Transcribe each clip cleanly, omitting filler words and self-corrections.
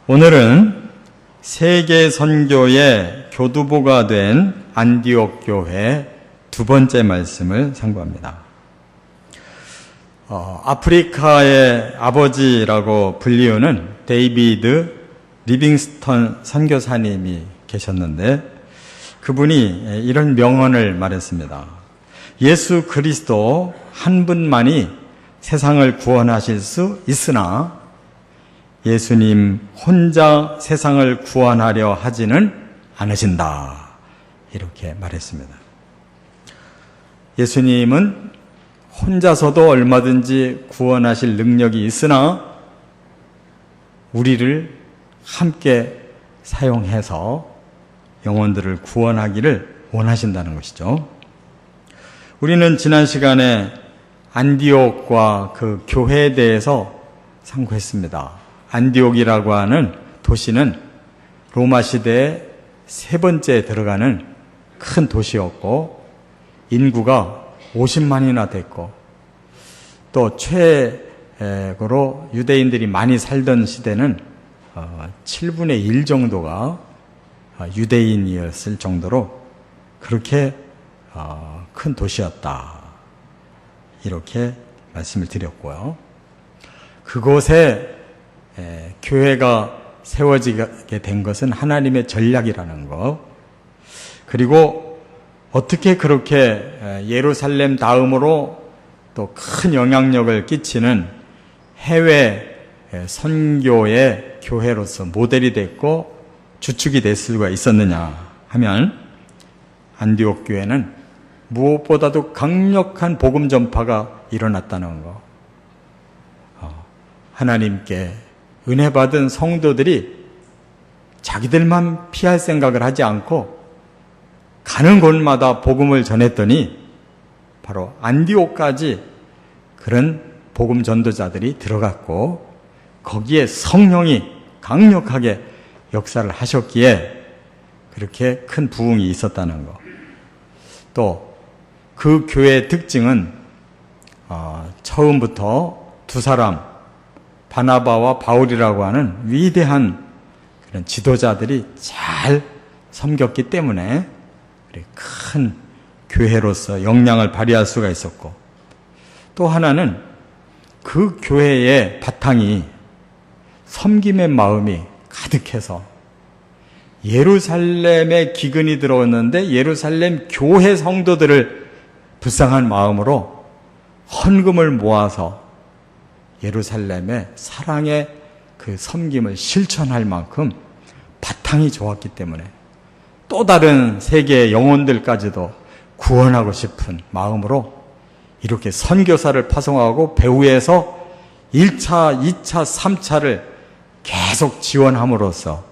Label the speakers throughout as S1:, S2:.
S1: 오늘은 세계 선교의 교두보가 된 안디옥 교회 두 번째 말씀을 상고합니다. 아프리카의 아버지라고 불리우는 데이비드 리빙스턴 선교사님이 계셨는데 그분이 이런 명언을 말했습니다. 예수 그리스도 한 분만이 세상을 구원하실 수 있으나 예수님 혼자 세상을 구원하려 하지는 않으신다. 이렇게 말했습니다. 예수님은 혼자서도 얼마든지 구원하실 능력이 있으나 우리를 함께 사용해서 영혼들을 구원하기를 원하신다는 것이죠. 우리는 지난 시간에 안디옥과 그 교회에 대해서 상고했습니다. 안디옥이라고 하는 도시는 로마 시대에 세 번째에 들어가는 큰 도시였고 인구가 50만이나 됐고 또 최고로 유대인들이 많이 살던 시대는 7분의 1 정도가 유대인이었을 정도로 그렇게 큰 도시였다. 이렇게 말씀을 드렸고요. 그곳에 교회가 세워지게 된 것은 하나님의 전략이라는 것, 그리고 어떻게 그렇게 예루살렘 다음으로 또 큰 영향력을 끼치는 해외 선교의 교회로서 모델이 됐고 주축이 될 수가 있었느냐 하면 안디옥 교회는 무엇보다도 강력한 복음 전파가 일어났다는 것, 하나님께 은혜 받은 성도들이 자기들만 피할 생각을 하지 않고 가는 곳마다 복음을 전했더니 바로 안디옥까지 그런 복음 전도자들이 들어갔고 거기에 성령이 강력하게 역사를 하셨기에 그렇게 큰 부흥이 있었다는 것. 또 그 교회의 특징은 처음부터 두 사람 바나바와 바울이라고 하는 위대한 그런 지도자들이 잘 섬겼기 때문에 큰 교회로서 역량을 발휘할 수가 있었고, 또 하나는 그 교회의 바탕이 섬김의 마음이 가득해서 예루살렘에 기근이 들어왔는데 예루살렘 교회 성도들을 불쌍한 마음으로 헌금을 모아서 예루살렘의 사랑의 그 섬김을 실천할 만큼 바탕이 좋았기 때문에 또 다른 세계의 영혼들까지도 구원하고 싶은 마음으로 이렇게 선교사를 파송하고 배후에서 1차, 2차, 3차를 계속 지원함으로써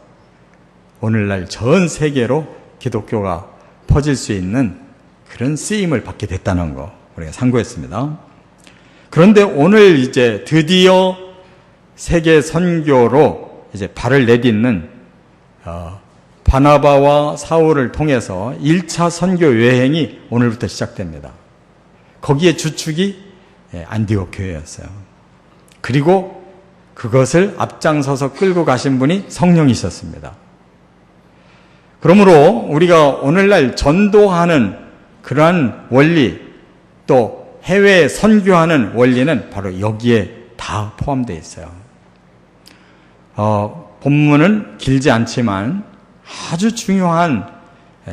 S1: 오늘날 전 세계로 기독교가 퍼질 수 있는 그런 쓰임을 받게 됐다는 거 우리가 상고했습니다. 그런데 오늘 이제 드디어 세계 선교로 이제 발을 내딛는 바나바와 사울을 통해서 1차 선교 여행이 오늘부터 시작됩니다. 거기에 주축이 안디옥 교회였어요. 그리고 그것을 앞장서서 끌고 가신 분이 성령이셨습니다. 그러므로 우리가 오늘날 전도하는 그러한 원리, 또 해외에 선교하는 원리는 바로 여기에 다 포함되어 있어요. 본문은 길지 않지만 아주 중요한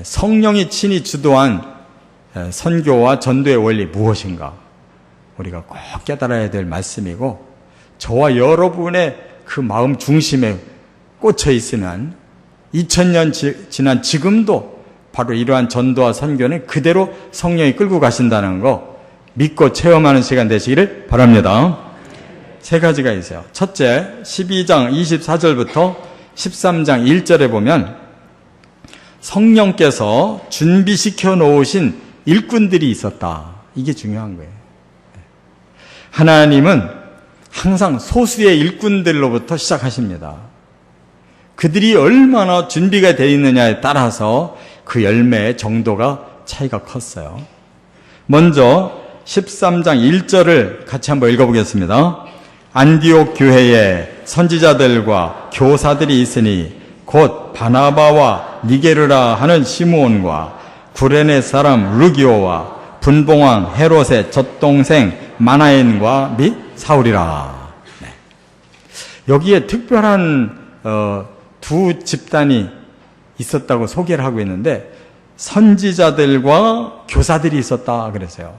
S1: 성령이 친히 주도한 선교와 전도의 원리 무엇인가 우리가 꼭 깨달아야 될 말씀이고, 저와 여러분의 그 마음 중심에 꽂혀 있으면 2000년 지난 지금도 바로 이러한 전도와 선교는 그대로 성령이 끌고 가신다는 거 믿고 체험하는 시간 되시기를 바랍니다. 세 가지가 있어요. 첫째, 12장 24절부터 13장 1절에 보면 성령께서 준비시켜 놓으신 일꾼들이 있었다. 이게 중요한 거예요. 하나님은 항상 소수의 일꾼들로부터 시작하십니다. 그들이 얼마나 준비가 되어 있느냐에 따라서 그 열매의 정도가 차이가 컸어요. 먼저 13장 1절을 같이 한번 읽어보겠습니다. 안디옥 교회에 선지자들과 교사들이 있으니 곧 바나바와 니게르라 하는 시므온과 구레네 사람 루기오와 분봉왕 헤롯의 젖동생 마나엔과 및 사울이라. 네. 여기에 특별한 두 집단이 있었다고 소개를 하고 있는데 선지자들과 교사들이 있었다 그랬어요.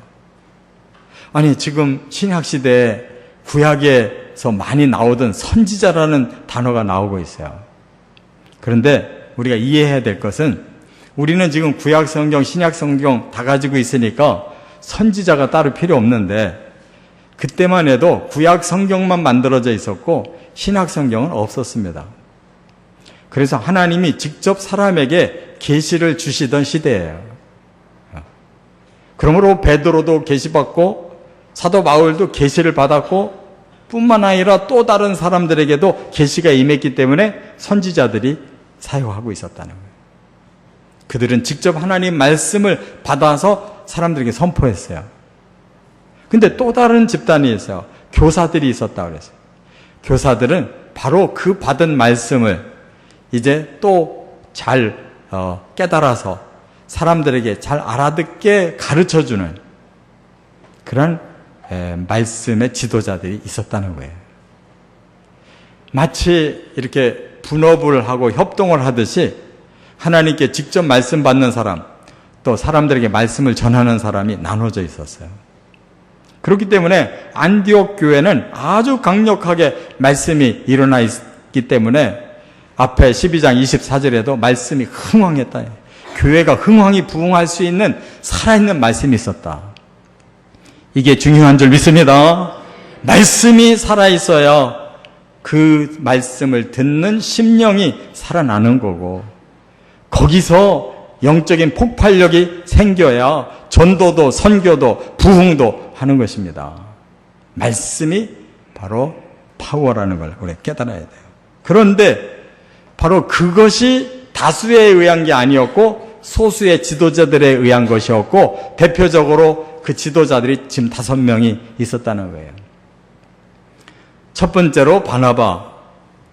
S1: 아니 지금 신약시대에 구약에서 많이 나오던 선지자라는 단어가 나오고 있어요. 그런데 우리가 이해해야 될 것은 우리는 지금 구약성경, 신약성경 다 가지고 있으니까 선지자가 따로 필요 없는데 그때만 해도 구약성경만 만들어져 있었고 신약성경은 없었습니다. 그래서 하나님이 직접 사람에게 계시를 주시던 시대예요. 그러므로 베드로도 계시받고 사도 바울도 계시를 받았고 뿐만 아니라 또 다른 사람들에게도 계시가 임했기 때문에 선지자들이 사용하고 있었다는 거예요. 그들은 직접 하나님 말씀을 받아서 사람들에게 선포했어요. 근데 또 다른 집단이 있어요. 교사들이 있었다고 그랬어요. 교사들은 바로 그 받은 말씀을 이제 또 잘 깨달아서 사람들에게 잘 알아듣게 가르쳐주는 그런 말씀의 지도자들이 있었다는 거예요. 마치 이렇게 분업을 하고 협동을 하듯이 하나님께 직접 말씀 받는 사람, 또 사람들에게 말씀을 전하는 사람이 나눠져 있었어요. 그렇기 때문에 안디옥 교회는 아주 강력하게 말씀이 일어나 있기 때문에 앞에 12장 24절에도 말씀이 흥왕했다. 교회가 흥왕히 부흥할 수 있는 살아있는 말씀이 있었다. 이게 중요한 줄 믿습니다. 말씀이 살아있어야 그 말씀을 듣는 심령이 살아나는 거고 거기서 영적인 폭발력이 생겨야 전도도 선교도 부흥도 하는 것입니다. 말씀이 바로 파워라는 걸 우리 깨달아야 돼요. 그런데 바로 그것이 다수에 의한 게 아니었고 소수의 지도자들에 의한 것이었고 대표적으로 그 지도자들이 지금 5명이 있었다는 거예요. 첫 번째로 바나바,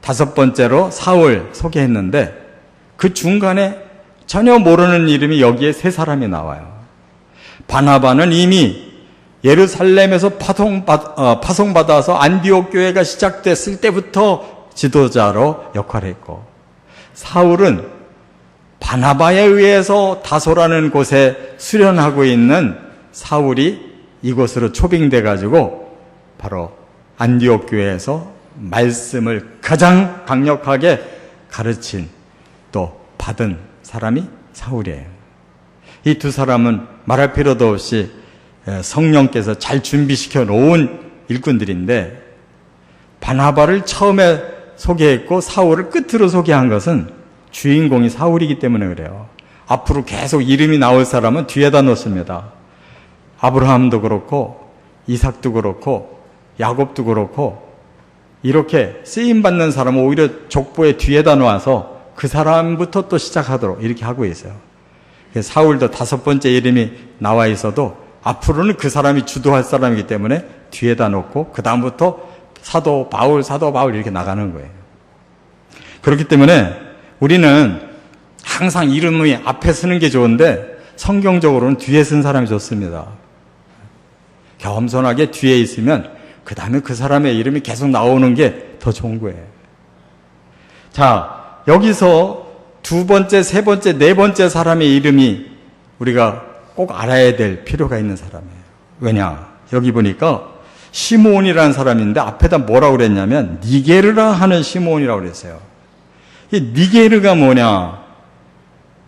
S1: 5번째로 사울 소개했는데 그 중간에 전혀 모르는 이름이 여기에 3사람이 나와요. 바나바는 이미 예루살렘에서 파송받아서 안디옥 교회가 시작됐을 때부터 지도자로 역할을 했고 사울은 바나바에 의해서 다소라는 곳에 수련하고 있는 사울이 이곳으로 초빙돼 가지고 바로 안디옥 교회에서 말씀을 가장 강력하게 가르친 또 받은 사람이 사울이에요. 이 두 사람은 말할 필요도 없이 성령께서 잘 준비시켜 놓은 일꾼들인데 바나바를 처음에 소개했고 사울을 끝으로 소개한 것은 주인공이 사울이기 때문에 그래요. 앞으로 계속 이름이 나올 사람은 뒤에다 놓습니다. 아브라함도 그렇고 이삭도 그렇고 야곱도 그렇고 이렇게 쓰임받는 사람은 오히려 족보의 뒤에다 놓아서 그 사람부터 또 시작하도록 이렇게 하고 있어요. 사울도 5번째 이름이 나와 있어도 앞으로는 그 사람이 주도할 사람이기 때문에 뒤에다 놓고 그 다음부터 사도 바울 이렇게 나가는 거예요. 그렇기 때문에 우리는 항상 이름이 앞에 쓰는 게 좋은데 성경적으로는 뒤에 쓴 사람이 좋습니다. 겸손하게 뒤에 있으면 그 다음에 그 사람의 이름이 계속 나오는 게 더 좋은 거예요. 자, 여기서 2번째, 3번째, 4번째 사람의 이름이 우리가 꼭 알아야 될 필요가 있는 사람이에요. 왜냐? 여기 보니까 시므온이라는 사람인데 앞에다 뭐라고 그랬냐면 니게르라 하는 시므온이라고 그랬어요. 이 니게르가 뭐냐?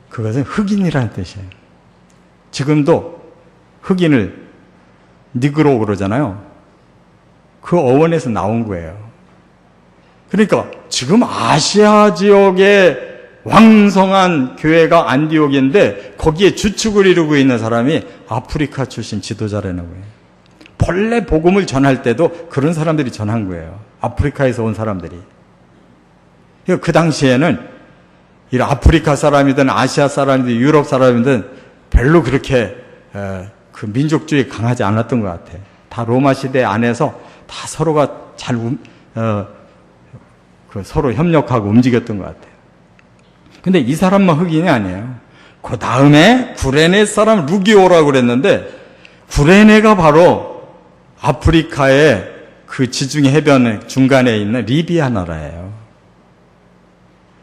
S1: 그것은 흑인이라는 뜻이에요. 지금도 흑인을 니그로 그러잖아요. 그 어원에서 나온 거예요. 그러니까 지금 아시아 지역에 왕성한 교회가 안디옥인데 거기에 주축을 이루고 있는 사람이 아프리카 출신 지도자라는 거예요. 본래 복음을 전할 때도 그런 사람들이 전한 거예요. 아프리카에서 온 사람들이. 그 당시에는 이 아프리카 사람이든 아시아 사람이든 유럽 사람이든 별로 그렇게 그 민족주의 강하지 않았던 것 같아요. 다 로마 시대 안에서 다 서로가 잘 서로 협력하고 움직였던 것 같아요. 근데 이 사람만 흑인이 아니에요. 그 다음에 구레네 사람 루기오라고 그랬는데, 구레네가 바로 아프리카의 그 지중해 해변 중간에 있는 리비아 나라예요.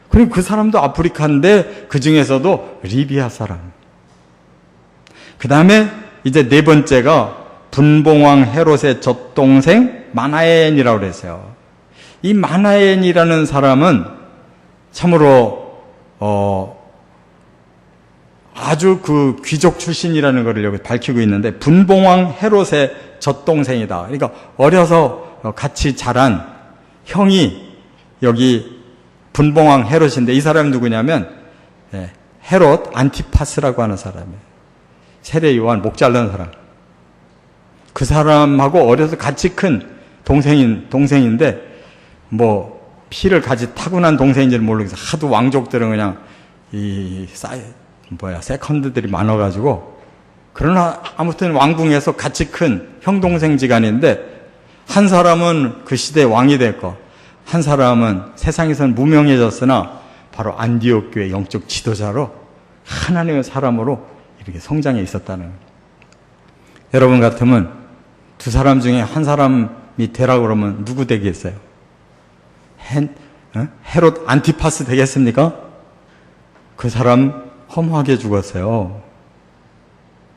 S1: 그리고 그 사람도 아프리카인데 그 중에서도 리비아 사람. 그 다음에 이제 네 번째가 분봉왕 헤롯의 젖동생 마나엔이라고 그랬어요. 이 마나엔이라는 사람은 참으로 아주 그 귀족 출신이라는 것을 여기 밝히고 있는데, 분봉왕 헤롯의 젖동생이다. 그러니까 어려서 같이 자란 형이 여기 분봉왕 헤롯인데, 이 사람이 누구냐면 헤롯 안티파스라고 하는 사람이에요. 세례 요한 목 잘라는 사람. 그 사람하고 어려서 같이 큰 동생인데, 뭐 피를 같이 타고난 동생인지는 모르겠어요. 하도 왕족들은 그냥 세컨드들이 많아가지고. 그러나 아무튼 왕궁에서 같이 큰 형 동생 지간인데, 한 사람은 그 시대의 왕이 됐고, 한 사람은 세상에서는 무명해졌으나 바로 안디옥 교회 영적 지도자로 하나님의 사람으로 이렇게 성장해 있었다는 거예요. 여러분 같으면 두 사람 중에 한 사람이 되라고 그러면 누구 되겠어요? 헤롯 안티파스 되겠습니까? 그 사람 허무하게 죽었어요.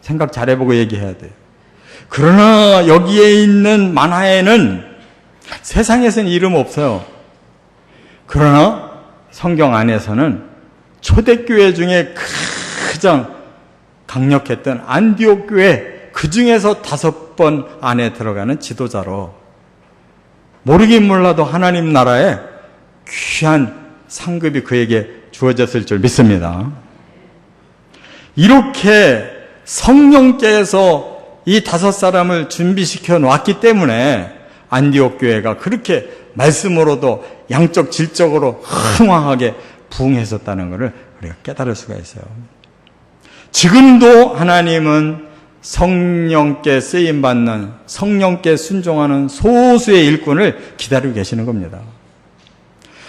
S1: 생각 잘해보고 얘기해야 돼요. 그러나 여기에 있는 마나에는 세상에서는 이름 없어요. 그러나 성경 안에서는 초대교회 중에 가장 강력했던 안디옥 교회, 그 중에서 5번 안에 들어가는 지도자로, 모르긴 몰라도 하나님 나라에 귀한 상급이 그에게 주어졌을 줄 믿습니다. 이렇게 성령께서 이 5사람을 준비시켜 놨기 때문에 안디옥 교회가 그렇게 말씀으로도 양적 질적으로 흥왕하게 부흥했었다는 것을 우리가 깨달을 수가 있어요. 지금도 하나님은 성령께 쓰임받는, 성령께 순종하는 소수의 일꾼을 기다리고 계시는 겁니다.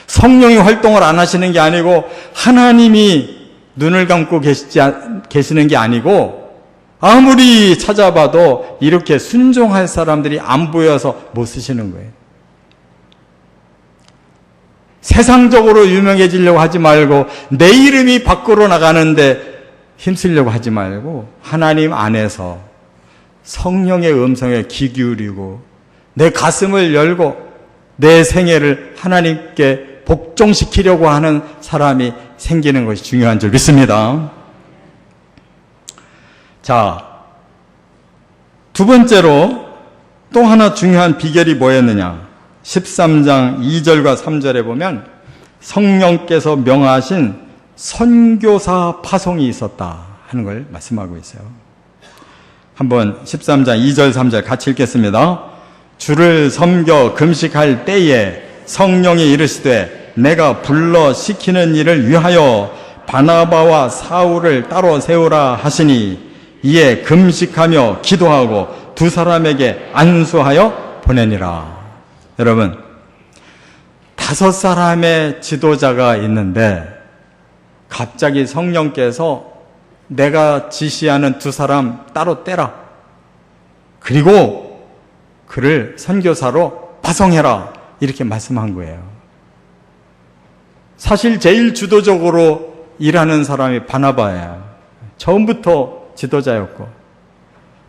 S1: 성령이 활동을 안 하시는 게 아니고 하나님이 눈을 감고 계시는 게 아니고, 아무리 찾아봐도 이렇게 순종할 사람들이 안 보여서 못 쓰시는 거예요. 세상적으로 유명해지려고 하지 말고, 내 이름이 밖으로 나가는데 힘쓰려고 하지 말고, 하나님 안에서 성령의 음성에 귀 기울이고 내 가슴을 열고 내 생애를 하나님께 복종시키려고 하는 사람이 생기는 것이 중요한 줄 믿습니다. 자, 두 번째로 또 하나 중요한 비결이 뭐였느냐? 13장 2절과 3절에 보면 성령께서 명하신 선교사 파송이 있었다 하는 걸 말씀하고 있어요. 한번 13장 2절 3절 같이 읽겠습니다. 주를 섬겨 금식할 때에 성령이 이르시되 내가 불러 시키는 일을 위하여 바나바와 사울을 따로 세우라 하시니 이에 금식하며 기도하고 두 사람에게 안수하여 보내니라. 여러분, 5사람의 지도자가 있는데 갑자기 성령께서 내가 지시하는 2사람 따로 떼라. 그리고 그를 선교사로 파송해라. 이렇게 말씀한 거예요. 사실 제일 주도적으로 일하는 사람이 바나바예요. 처음부터 지도자였고,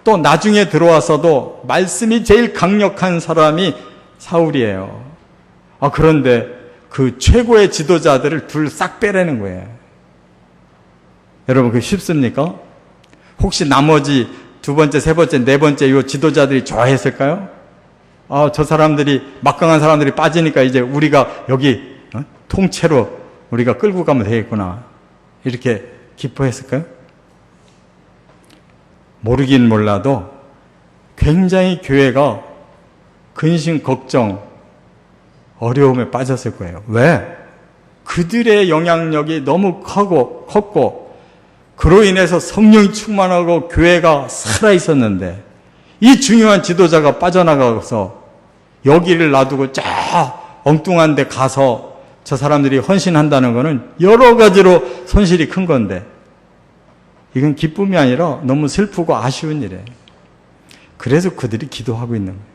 S1: 또 나중에 들어와서도 말씀이 제일 강력한 사람이 사울이에요. 그런데 그 최고의 지도자들을 둘 싹 빼라는 거예요. 여러분, 그게 쉽습니까? 혹시 나머지 2번째, 3번째, 4번째 이 지도자들이 좋아했을까요? 저 사람들이, 막강한 사람들이 빠지니까 이제 우리가 여기 통째로 우리가 끌고 가면 되겠구나, 이렇게 기뻐했을까요? 모르긴 몰라도 굉장히 교회가 근심, 걱정, 어려움에 빠졌을 거예요. 왜? 그들의 영향력이 너무 컸고 그로 인해서 성령이 충만하고 교회가 살아있었는데 이 중요한 지도자가 빠져나가서 여기를 놔두고 저 엉뚱한 데 가서 저 사람들이 헌신한다는 것은 여러 가지로 손실이 큰 건데 이건 기쁨이 아니라 너무 슬프고 아쉬운 일이에요. 그래서 그들이 기도하고 있는 거예요.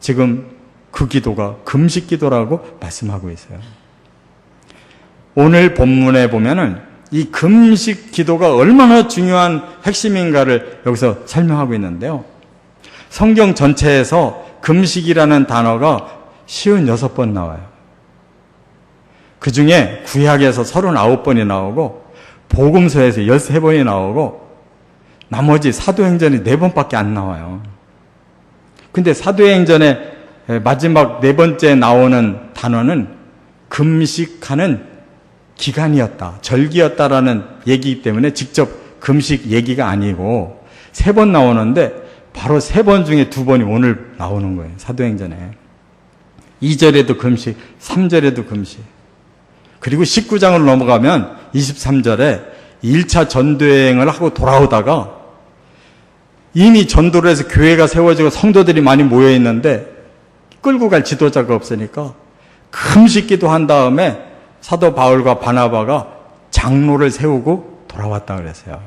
S1: 지금 그 기도가 금식 기도라고 말씀하고 있어요. 오늘 본문에 보면은 이 금식 기도가 얼마나 중요한 핵심인가를 여기서 설명하고 있는데요. 성경 전체에서 금식이라는 단어가 56번 나와요. 그 중에 구약에서 39번이 나오고 복음서에서 13번이 나오고 나머지 사도행전이 4번밖에 안 나와요. 근데 사도행전의 마지막 4번째 나오는 단어는 금식하는 기간이었다, 절기였다라는 얘기이기 때문에 직접 금식 얘기가 아니고 3번 나오는데 바로 3번 중에 2번이 오늘 나오는 거예요. 사도행전에 2절에도 금식, 3절에도 금식. 그리고 19장으로 넘어가면 23절에 1차 전도여행을 하고 돌아오다가 이미 전도를 해서 교회가 세워지고 성도들이 많이 모여 있는데 끌고 갈 지도자가 없으니까 금식기도 한 다음에 사도 바울과 바나바가 장로를 세우고 돌아왔다 그랬어요.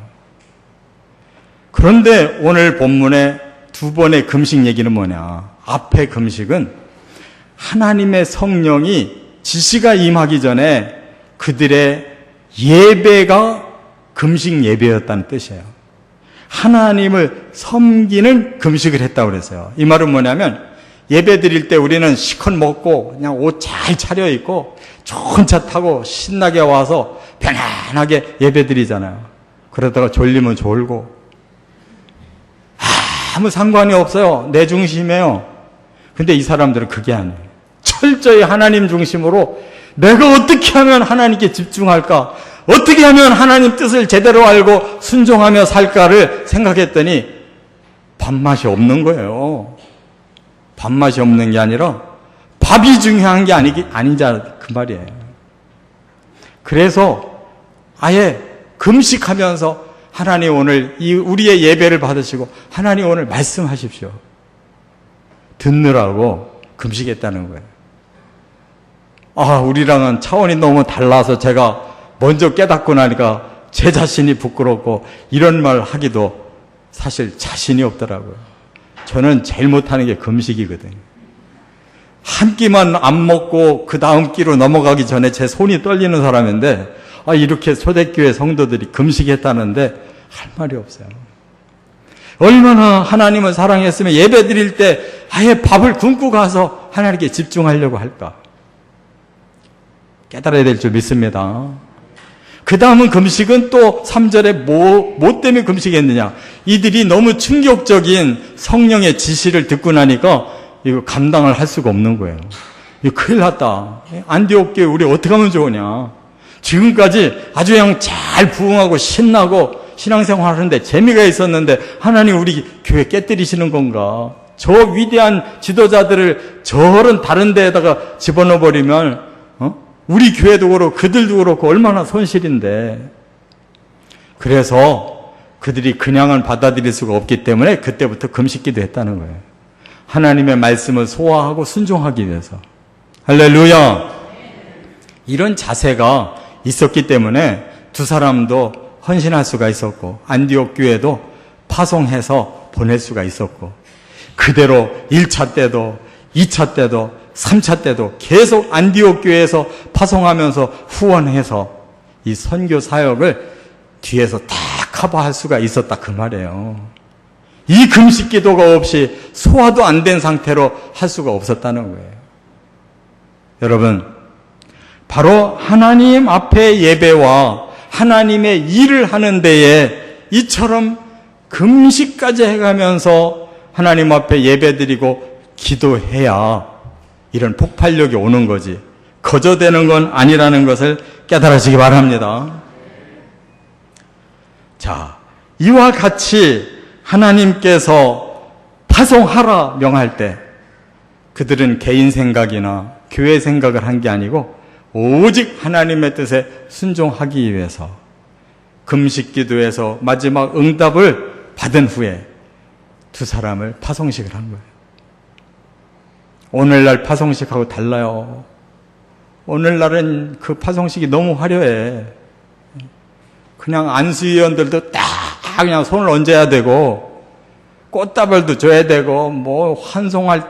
S1: 그런데 오늘 본문의 2번의 금식 얘기는 뭐냐? 앞의 금식은 하나님의 성령이 지시가 임하기 전에 그들의 예배가 금식 예배였다는 뜻이에요. 하나님을 섬기는 금식을 했다고 그랬어요. 이 말은 뭐냐면 예배 드릴 때 우리는 시컷 먹고 그냥 옷 잘 차려입고 좋은 차 타고 신나게 와서 편안하게 예배 드리잖아요. 그러다가 졸리면 졸고 아무 상관이 없어요. 내 중심이에요. 근데 이 사람들은 그게 아니에요. 철저히 하나님 중심으로 내가 어떻게 하면 하나님께 집중할까? 어떻게 하면 하나님 뜻을 제대로 알고 순종하며 살까를 생각했더니 밥맛이 없는 거예요. 밥맛이 없는 게 아니라 밥이 중요한 게 아니자 그 말이에요. 그래서 아예 금식하면서 하나님 오늘 이 우리의 예배를 받으시고 하나님 오늘 말씀하십시오. 듣느라고 금식했다는 거예요. 아, 우리랑은 차원이 너무 달라서 제가 먼저 깨닫고 나니까 제 자신이 부끄럽고 이런 말 하기도 사실 자신이 없더라고요. 저는 제일 못하는 게 금식이거든요. 한 끼만 안 먹고 그 다음 끼로 넘어가기 전에 제 손이 떨리는 사람인데 이렇게 초대교회 성도들이 금식했다는데 할 말이 없어요. 얼마나 하나님을 사랑했으면 예배 드릴 때 아예 밥을 굶고 가서 하나님께 집중하려고 할까? 깨달아야 될 줄 믿습니다. 그 다음은 금식은 또 3절에 뭐 때문에 금식했느냐? 이들이 너무 충격적인 성령의 지시를 듣고 나니까 이거 감당을 할 수가 없는 거예요. 이거 큰일 났다. 안디옥 교회 우리 어떻게 하면 좋으냐? 지금까지 아주 그냥 잘 부흥하고 신나고 신앙생활 하는데 재미가 있었는데 하나님 우리 교회 깨뜨리시는 건가? 저 위대한 지도자들을 저런 다른 데에다가 집어넣어 버리면 우리 교회도 그렇고 그들도 그렇고 얼마나 손실인데. 그래서 그들이 그냥은 받아들일 수가 없기 때문에 그때부터 금식기도 했다는 거예요. 하나님의 말씀을 소화하고 순종하기 위해서. 할렐루야. 이런 자세가 있었기 때문에 두 사람도 헌신할 수가 있었고 안디옥 교회도 파송해서 보낼 수가 있었고 그대로 1차 때도 2차 때도 3차 때도 계속 안디옥 교회에서 파송하면서 후원해서 이 선교 사역을 뒤에서 다 커버할 수가 있었다 그 말이에요. 이 금식 기도가 없이 소화도 안 된 상태로 할 수가 없었다는 거예요. 여러분, 바로 하나님 앞에 예배와 하나님의 일을 하는 데에 이처럼 금식까지 해가면서 하나님 앞에 예배드리고 기도해야 이런 폭발력이 오는 거지 거저되는 건 아니라는 것을 깨달으시기 바랍니다. 자, 이와 같이 하나님께서 파송하라 명할 때 그들은 개인 생각이나 교회 생각을 한 게 아니고 오직 하나님의 뜻에 순종하기 위해서 금식 기도에서 마지막 응답을 받은 후에 두 사람을 파송식을 한 거예요. 오늘날 파송식하고 달라요. 오늘날은 그 파송식이 너무 화려해. 그냥 안수위원들도 딱 그냥 손을 얹어야 되고, 꽃다발도 줘야 되고, 뭐 환송할,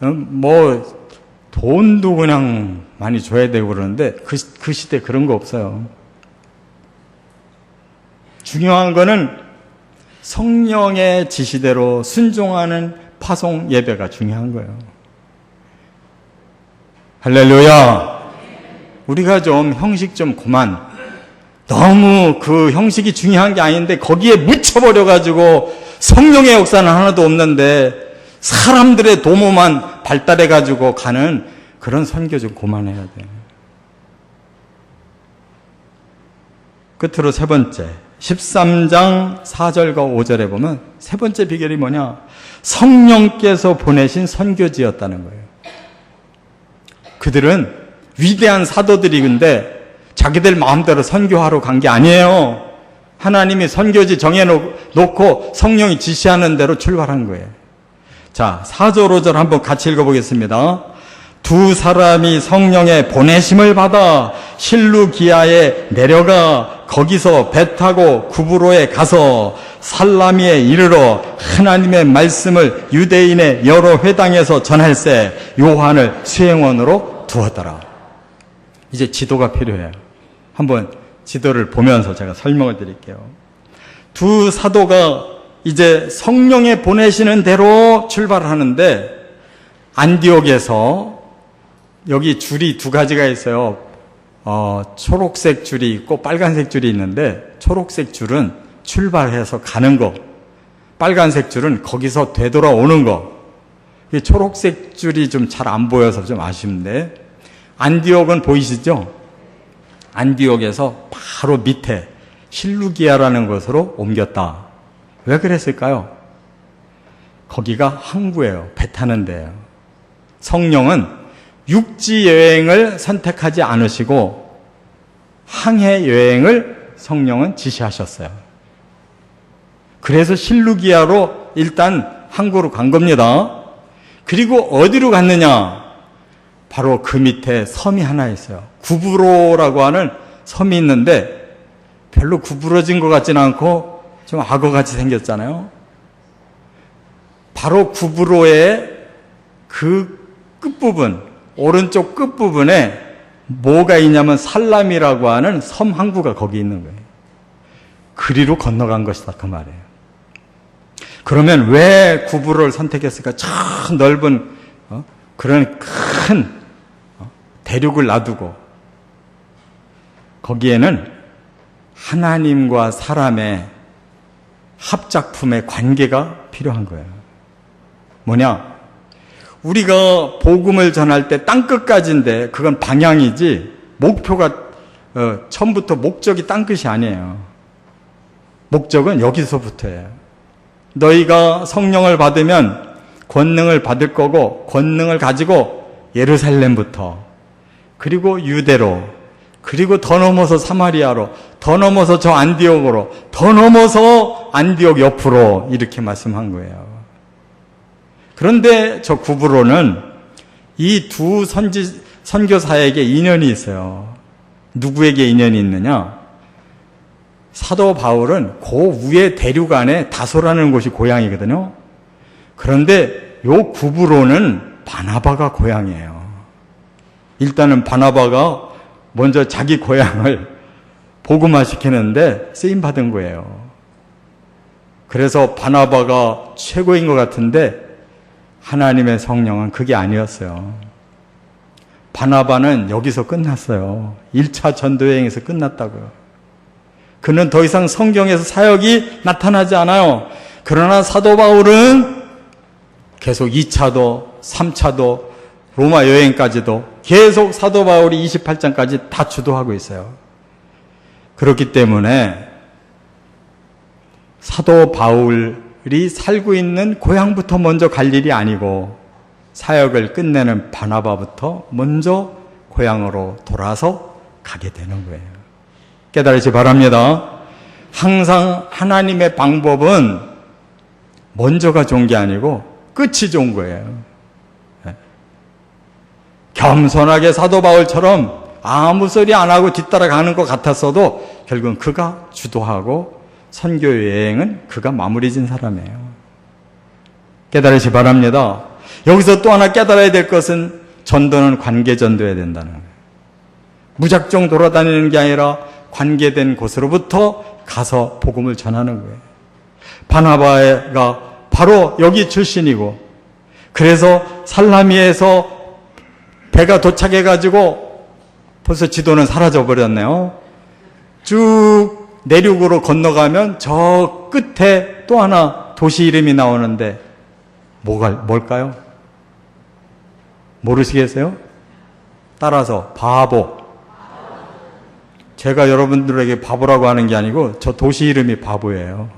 S1: 뭐 돈도 그냥 많이 줘야 되고 그러는데 그 시대 그런 거 없어요. 중요한 거는 성령의 지시대로 순종하는 파송 예배가 중요한 거예요. 할렐루야. 우리가 좀 형식 좀 그만, 너무 그 형식이 중요한 게 아닌데 거기에 묻혀버려가지고 성령의 역사는 하나도 없는데 사람들의 도모만 발달해가지고 가는 그런 선교 좀 그만해야 돼. 끝으로 세 번째, 13장 4절과 5절에 보면 세 번째 비결이 뭐냐? 성령께서 보내신 선교지였다는 거예요. 그들은 위대한 사도들이근데 자기들 마음대로 선교하러 간 게 아니에요. 하나님이 선교지 정해놓고 성령이 지시하는 대로 출발한 거예요. 자, 4절 5절 한번 같이 읽어보겠습니다. 두 사람이 성령의 보내심을 받아 실루기아에 내려가 거기서 배 타고 구브로에 가서 살라미에 이르러 하나님의 말씀을 유대인의 여러 회당에서 전할세 요한을 수행원으로 두었더라. 이제 지도가 필요해요. 한번 지도를 보면서 제가 설명을 드릴게요. 두 사도가 이제 성령의 보내시는 대로 출발하는데 안디옥에서 여기 줄이 두 가지가 있어요. 초록색 줄이 있고 빨간색 줄이 있는데 초록색 줄은 출발해서 가는 거, 빨간색 줄은 거기서 되돌아오는 거. 이 초록색 줄이 좀 잘 안 보여서 좀 아쉬운데 안디옥은 보이시죠? 안디옥에서 바로 밑에 실루기아라는 곳으로 옮겼다. 왜 그랬을까요? 거기가 항구예요. 배 타는 데예요. 성령은 육지 여행을 선택하지 않으시고 항해 여행을 성령은 지시하셨어요. 그래서 실루기아로 일단 항구로 간 겁니다. 그리고 어디로 갔느냐? 바로 그 밑에 섬이 하나 있어요. 구브로라고 하는 섬이 있는데 별로 구부러진 것 같지는 않고 좀 악어같이 생겼잖아요. 바로 구브로의 그 끝부분, 오른쪽 끝부분에 뭐가 있냐면 살람이라고 하는 섬 항구가 거기 있는 거예요. 그리로 건너간 것이다 그 말이에요. 그러면 왜 구브로를 선택했을까? 참 넓은 그런 큰 대륙을 놔두고 거기에는 하나님과 사람의 합작품의 관계가 필요한 거예요. 뭐냐? 우리가 복음을 전할 때 땅끝까지인데 그건 방향이지 목표가 처음부터 목적이 땅끝이 아니에요. 목적은 여기서부터예요. 너희가 성령을 받으면 권능을 받을 거고 권능을 가지고 예루살렘부터 그리고 유대로 그리고 더 넘어서 사마리아로 더 넘어서 저 안디옥으로 더 넘어서 안디옥 옆으로 이렇게 말씀한 거예요. 그런데 저 구브로는 이 두 선교사에게 인연이 있어요. 누구에게 인연이 있느냐? 사도 바울은 그 위에 대륙 안에 다소라는 곳이 고향이거든요. 그런데 요 구브로는 바나바가 고향이에요. 일단은 바나바가 먼저 자기 고향을 복음화시키는데 쓰임받은 거예요. 그래서 바나바가 최고인 것 같은데 하나님의 성령은 그게 아니었어요. 바나바는 여기서 끝났어요. 1차 전도여행에서 끝났다고요. 그는 더 이상 성경에서 사역이 나타나지 않아요. 그러나 사도 바울은 계속 2차도 3차도 로마 여행까지도 계속 사도 바울이 28장까지 다 주도하고 있어요. 그렇기 때문에 사도 바울이 살고 있는 고향부터 먼저 갈 일이 아니고 사역을 끝내는 바나바부터 먼저 고향으로 돌아서 가게 되는 거예요. 깨달으시 바랍니다. 항상 하나님의 방법은 먼저가 좋은 게 아니고 끝이 좋은 거예요. 겸손하게 사도 바울처럼 아무 소리 안 하고 뒤따라가는 것 같았어도 결국은 그가 주도하고 선교 여행은 그가 마무리 진 사람이에요. 깨달으시 바랍니다. 여기서 또 하나 깨달아야 될 것은 전도는 관계 전도해야 된다는 거예요. 무작정 돌아다니는 게 아니라 관계된 곳으로부터 가서 복음을 전하는 거예요. 바나바가 바로 여기 출신이고, 그래서 살라미에서 배가 도착해가지고 벌써 지도는 사라져버렸네요. 쭉 내륙으로 건너가면 저 끝에 또 하나 도시 이름이 나오는데 뭘까요? 모르시겠어요? 따라서 바보. 제가 여러분들에게 바보라고 하는 게 아니고 저 도시 이름이 바보예요.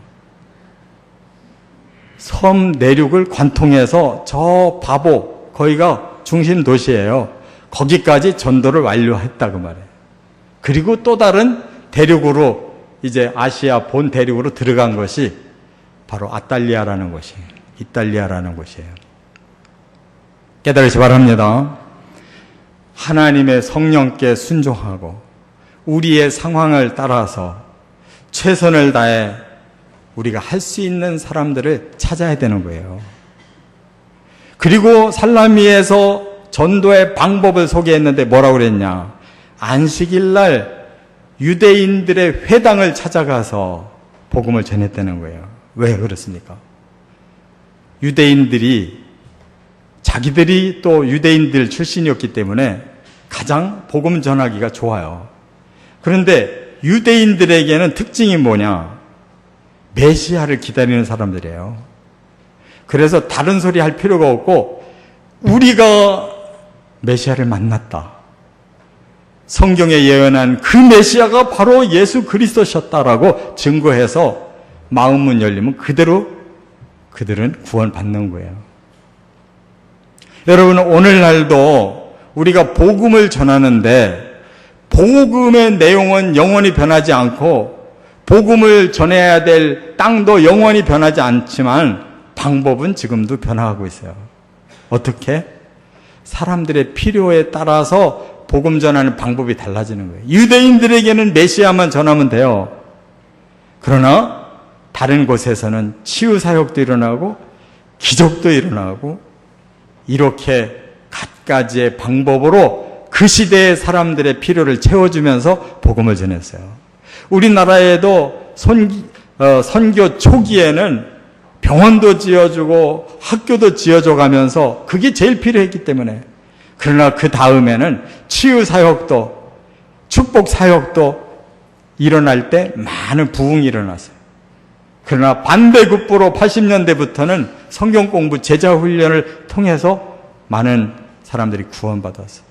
S1: 섬 내륙을 관통해서 저 바보, 거기가 중심 도시예요. 거기까지 전도를 완료했다고 말해요. 그리고 또 다른 대륙으로, 이제 아시아 본 대륙으로 들어간 것이 바로 아탈리아라는 곳이에요. 이탈리아라는 곳이에요. 깨달으시 바랍니다. 하나님의 성령께 순종하고 우리의 상황을 따라서 최선을 다해 우리가 할 수 있는 사람들을 찾아야 되는 거예요. 그리고 살라미에서 전도의 방법을 소개했는데 뭐라고 그랬냐? 안식일 날 유대인들의 회당을 찾아가서 복음을 전했다는 거예요. 왜 그렇습니까? 유대인들이 자기들이 또 유대인들 출신이었기 때문에 가장 복음 전하기가 좋아요. 그런데 유대인들에게는 특징이 뭐냐? 메시아를 기다리는 사람들이에요. 그래서 다른 소리 할 필요가 없고 우리가 메시아를 만났다. 성경에 예언한 그 메시아가 바로 예수 그리스도셨다라고 증거해서 마음문 열리면 그대로 그들은 구원받는 거예요. 여러분, 오늘날도 우리가 복음을 전하는데 복음의 내용은 영원히 변하지 않고 복음을 전해야 될 땅도 영원히 변하지 않지만 방법은 지금도 변화하고 있어요. 어떻게? 사람들의 필요에 따라서 복음 전하는 방법이 달라지는 거예요. 유대인들에게는 메시아만 전하면 돼요. 그러나 다른 곳에서는 치유 사역도 일어나고 기적도 일어나고 이렇게 갖가지의 방법으로 그 시대의 사람들의 필요를 채워주면서 복음을 전했어요. 우리나라에도 선교 초기에는 병원도 지어주고 학교도 지어줘 가면서 그게 제일 필요했기 때문에, 그러나 그 다음에는 치유 사역도 축복 사역도 일어날 때 많은 부흥이 일어났어요. 그러나 반대급부로 80년대부터는 성경 공부 제자 훈련을 통해서 많은 사람들이 구원받았어요.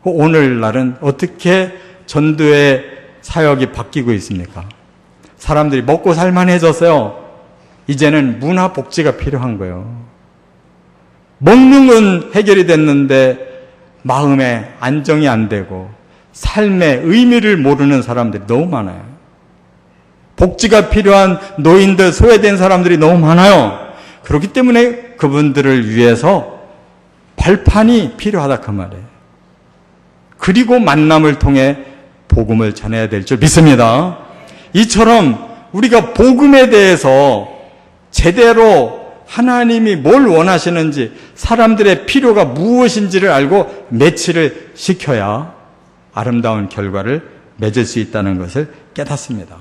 S1: 오늘날은 어떻게 전도의 사역이 바뀌고 있습니까? 사람들이 먹고 살만해졌어요. 이제는 문화 복지가 필요한 거예요. 먹는 건 해결이 됐는데 마음에 안정이 안 되고 삶의 의미를 모르는 사람들이 너무 많아요. 복지가 필요한 노인들, 소외된 사람들이 너무 많아요. 그렇기 때문에 그분들을 위해서 발판이 필요하다 그 말이에요. 그리고 만남을 통해 복음을 전해야 될 줄 믿습니다. 이처럼 우리가 복음에 대해서 제대로 하나님이 뭘 원하시는지, 사람들의 필요가 무엇인지를 알고 매치를 시켜야 아름다운 결과를 맺을 수 있다는 것을 깨닫습니다.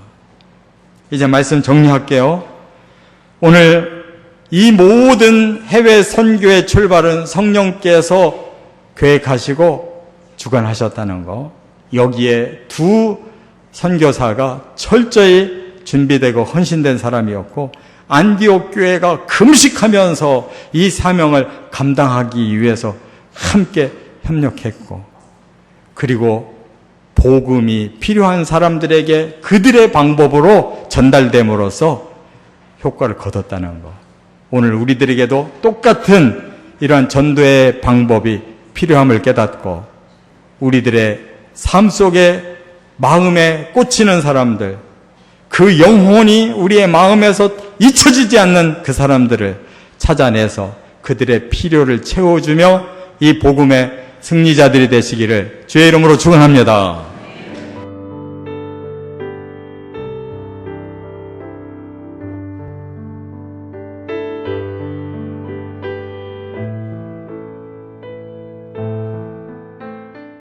S1: 이제 말씀 정리할게요. 오늘 이 모든 해외 선교의 출발은 성령께서 계획하시고 주관하셨다는 거, 여기에 두 선교사가 철저히 준비되고 헌신된 사람이었고, 안디옥 교회가 금식하면서 이 사명을 감당하기 위해서 함께 협력했고, 그리고 복음이 필요한 사람들에게 그들의 방법으로 전달됨으로써 효과를 거뒀다는 것. 오늘 우리들에게도 똑같은 이러한 전도의 방법이 필요함을 깨닫고, 우리들의 삶 속에 마음에 꽂히는 사람들, 그 영혼이 우리의 마음에서 잊혀지지 않는 그 사람들을 찾아내서 그들의 필요를 채워주며 이 복음의 승리자들이 되시기를 주의 이름으로 축원합니다.